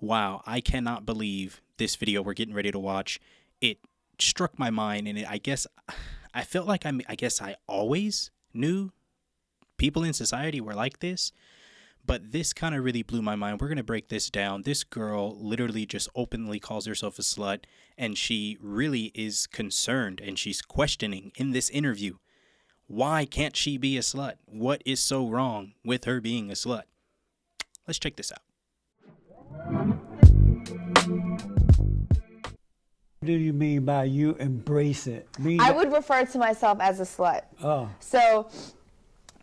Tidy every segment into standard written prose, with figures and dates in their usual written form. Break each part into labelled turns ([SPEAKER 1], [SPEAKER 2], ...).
[SPEAKER 1] Wow, I cannot believe this video we're getting ready to watch. It struck my mind, and I felt like I guess I always knew people in society were like this, but this kind of really blew my mind. We're going to break this down. This girl literally just openly calls herself a slut, and she really is concerned, and she's questioning in this interview, why can't she be a slut? What is so wrong with her being a slut? Let's check this out.
[SPEAKER 2] What do you mean by you embrace it?
[SPEAKER 3] I would refer to myself as a slut.
[SPEAKER 2] Oh.
[SPEAKER 3] So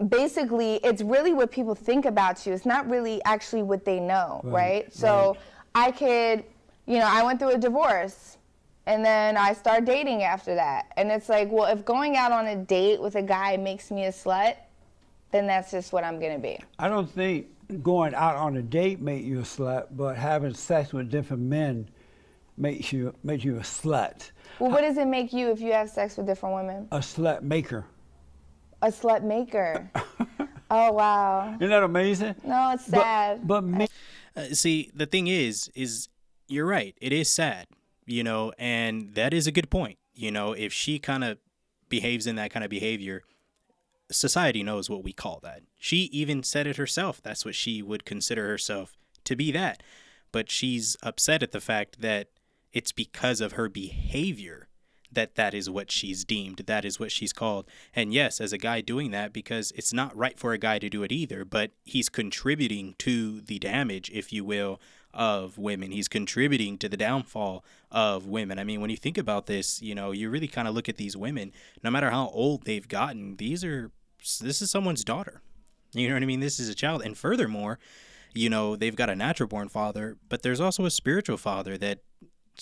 [SPEAKER 3] basically, it's really what people think about you. It's not really actually what they know, right? So I could, I went through a divorce, and then I started dating after that. And it's like, well, if going out on a date with a guy makes me a slut, then that's just what I'm going to be.
[SPEAKER 2] I don't think going out on a date makes you a slut, but having sex with different men makes you a slut.
[SPEAKER 3] Well, what does it make you if you have sex with different women?
[SPEAKER 2] A slut maker.
[SPEAKER 3] A slut maker. Oh, wow.
[SPEAKER 2] Isn't that amazing?
[SPEAKER 3] No, it's sad.
[SPEAKER 2] But
[SPEAKER 1] see, the thing is you're right. It is sad, and that is a good point. If she kind of behaves in that kind of behavior, society knows what we call that. She even said it herself. That's what she would consider herself to be, that. But she's upset at the fact that it's because of her behavior that is what she's deemed, that is what she's called. And yes, as a guy doing that, because it's not right for a guy to do it either, but he's contributing to the damage, if you will, of women. He's contributing to the downfall of women. I mean, when you think about this, you really kind of look at these women, no matter how old they've gotten, this is someone's daughter. You know what I mean? This is a child. And furthermore, they've got a natural born father, but there's also a spiritual father that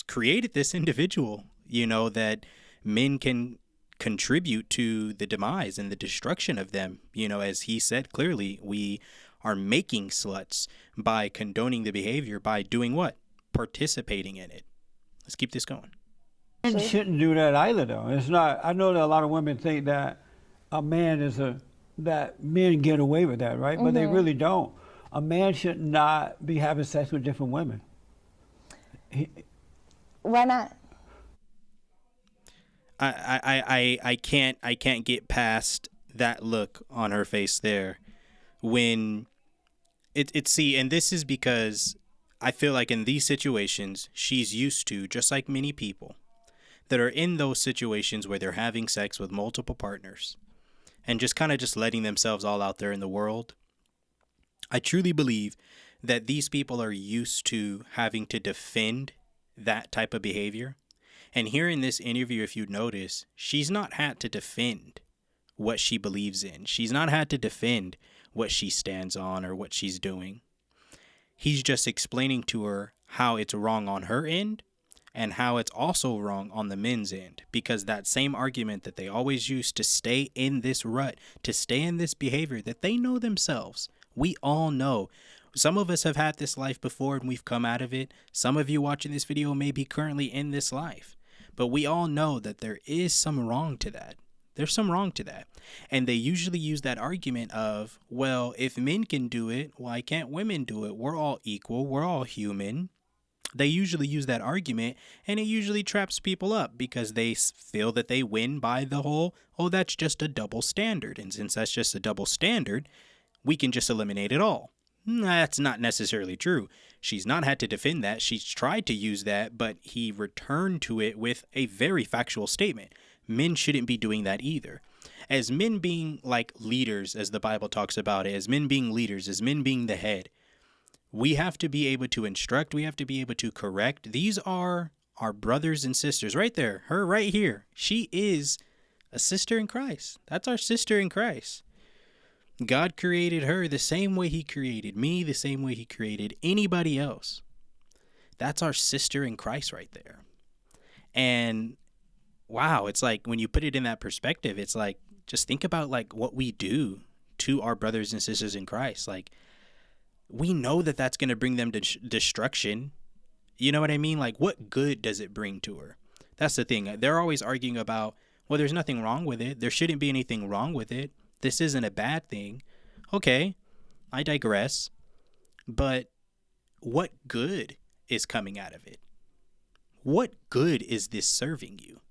[SPEAKER 1] created this individual, that men can contribute to the demise and the destruction of them. As he said clearly, we are making sluts by condoning the behavior, by doing what? Participating in it. Let's keep this going.
[SPEAKER 2] men shouldn't do that either, though. It's not. I know that a lot of women think that that men get away with that, right? But they really don't. A man should not be having sex with different women.
[SPEAKER 3] Why not?
[SPEAKER 1] I can't get past that look on her face there when and this is because I feel like in these situations she's used to, just like many people that are in those situations where they're having sex with multiple partners and just kind of just letting themselves all out there in the world. I truly believe that these people are used to having to defend that type of behavior. And here in this interview, if you notice, she's not had to defend what she believes in. She's not had to defend what she stands on or what she's doing. He's just explaining to her how it's wrong on her end and how it's also wrong on the men's end, because that same argument that they always use to stay in this rut, to stay in this behavior that they know themselves. We all know. Some of us have had this life before and we've come out of it. Some of you watching this video may be currently in this life. But we all know that there is some wrong to that. There's some wrong to that. And they usually use that argument of, well, if men can do it, why can't women do it? We're all equal. We're all human. They usually use that argument, and it usually traps people up because they feel that they win by the whole, oh, that's just a double standard. And since that's just a double standard, we can just eliminate it all. That's not necessarily true. She's not had to defend that. She's tried to use that, but he returned to it with a very factual statement. Men shouldn't be doing that either. As men being like leaders, as the Bible talks about it, as men being leaders, as men being the head, we have to be able to instruct. We have to be able to correct. These are our brothers and sisters right there. Her right here. She is a sister in Christ. That's our sister in Christ. God created her the same way he created me, the same way he created anybody else. That's our sister in Christ right there. And wow, it's like when you put it in that perspective, it's like, just think about like what we do to our brothers and sisters in Christ. Like, we know that that's going to bring them to destruction. You know what I mean? Like, what good does it bring to her? That's the thing. They're always arguing about, well, there's nothing wrong with it. There shouldn't be anything wrong with it. This isn't a bad thing. Okay, I digress. But what good is coming out of it. What good is this serving you?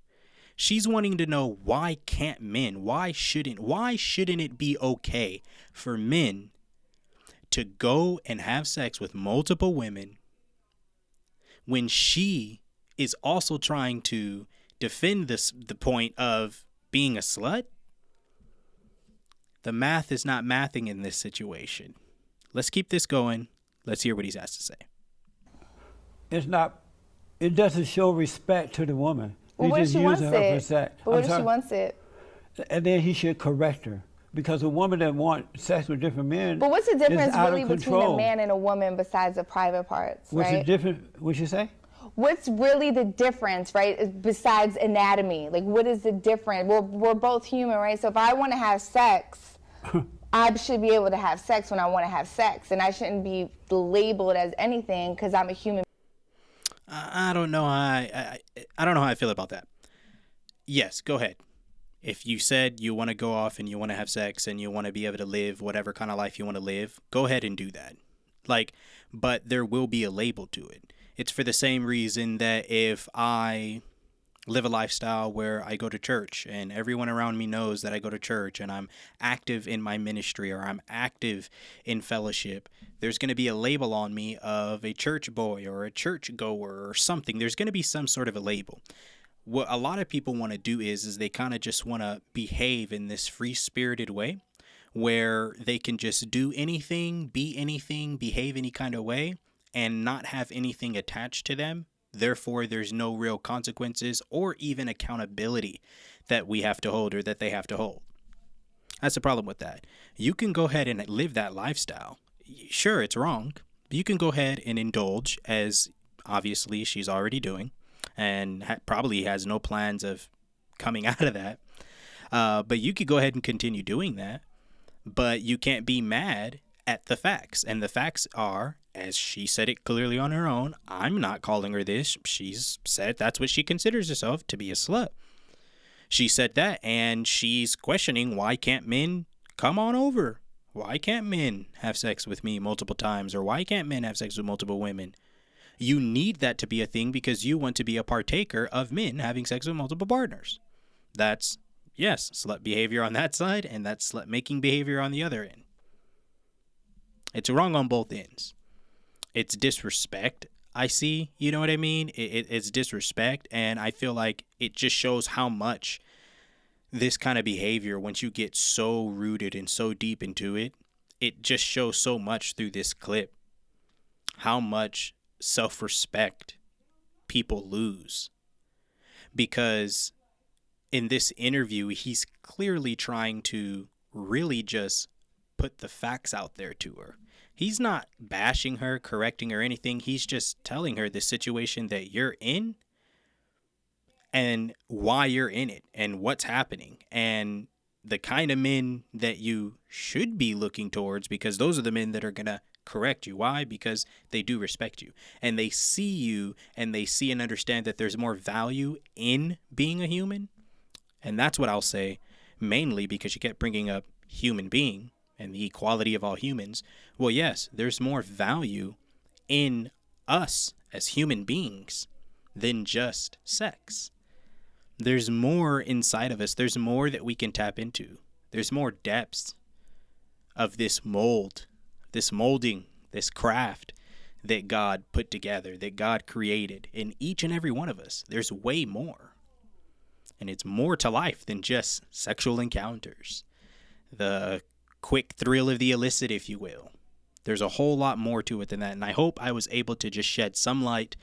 [SPEAKER 1] She's wanting to know, why can't men, why shouldn't it be okay for men to go and have sex with multiple women when she is also trying to defend the point of being a slut? The math is not mathing in this situation. Let's keep this going. Let's hear what he's has to say.
[SPEAKER 2] It doesn't show respect to the woman.
[SPEAKER 3] Well, what if she wants it?
[SPEAKER 2] Sex.
[SPEAKER 3] But what if she wants it?
[SPEAKER 2] And then he should correct her. Because a woman that wants sex with different men,
[SPEAKER 3] but what's the difference really between
[SPEAKER 2] control.
[SPEAKER 3] a man and a woman besides the private parts,
[SPEAKER 2] what's
[SPEAKER 3] right?
[SPEAKER 2] the difference? What'd you say?
[SPEAKER 3] What's really the difference, right, besides anatomy? Like, what is the difference? We're both human, right? So if I want to have sex, I should be able to have sex when I want to have sex, and I shouldn't be labeled as anything because I'm a human.
[SPEAKER 1] I don't know how I don't know how I feel about that. Yes, go ahead. If you said you want to go off and you want to have sex and you want to be able to live whatever kind of life you want to live, go ahead and do that. But there will be a label to it. It's for the same reason that if I live a lifestyle where I go to church and everyone around me knows that I go to church and I'm active in my ministry or I'm active in fellowship, there's going to be a label on me of a church boy or a church goer or something. There's going to be some sort of a label. What a lot of people want to do is they kind of just want to behave in this free-spirited way where they can just do anything, be anything, behave any kind of way, and not have anything attached to them. Therefore, there's no real consequences or even accountability that we have to hold or that they have to hold. That's the problem with that. You can go ahead and live that lifestyle. Sure, it's wrong. But you can go ahead and indulge, as obviously she's already doing, and probably has no plans of coming out of that. But you could go ahead and continue doing that. But you can't be mad at the facts. And the facts are, as she said it clearly on her own, I'm not calling her this. She's said that's what she considers herself, to be a slut. She said that, and she's questioning, why can't men come on over? Why can't men have sex with me multiple times? Or why can't men have sex with multiple women? You need that to be a thing because you want to be a partaker of men having sex with multiple partners. That's, yes, slut behavior on that side, and that's slut making behavior on the other end. It's wrong on both ends. It's disrespect, I see, you know what I mean? It's disrespect, and I feel like it just shows how much this kind of behavior, once you get so rooted and so deep into it, it just shows so much through this clip. How much self-respect people lose. Because in this interview, he's clearly trying to really just put the facts out there to her. He's not bashing her, correcting her, anything. He's just telling her the situation that you're in and why you're in it and what's happening and the kind of men that you should be looking towards, because those are the men that are going to correct you. Why? Because they do respect you and they see you and they see and understand that there's more value in being a human. And that's what I'll say, mainly because you kept bringing up human being and the equality of all humans. Well, yes, there's more value in us as human beings than just sex. There's more inside of us. There's more that we can tap into. There's more depths of this mold, this molding, this craft that God put together, that God created in each and every one of us. There's way more. And it's more to life than just sexual encounters. The quick thrill of the illicit, if you will. There's a whole lot more to it than that. And I hope I was able to just shed some light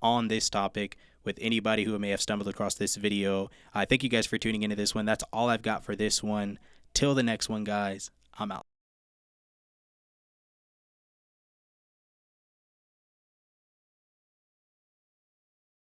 [SPEAKER 1] on this topic with anybody who may have stumbled across this video. Thank you guys for tuning into this one. That's all I've got for this one. Till the next one, guys, I'm out.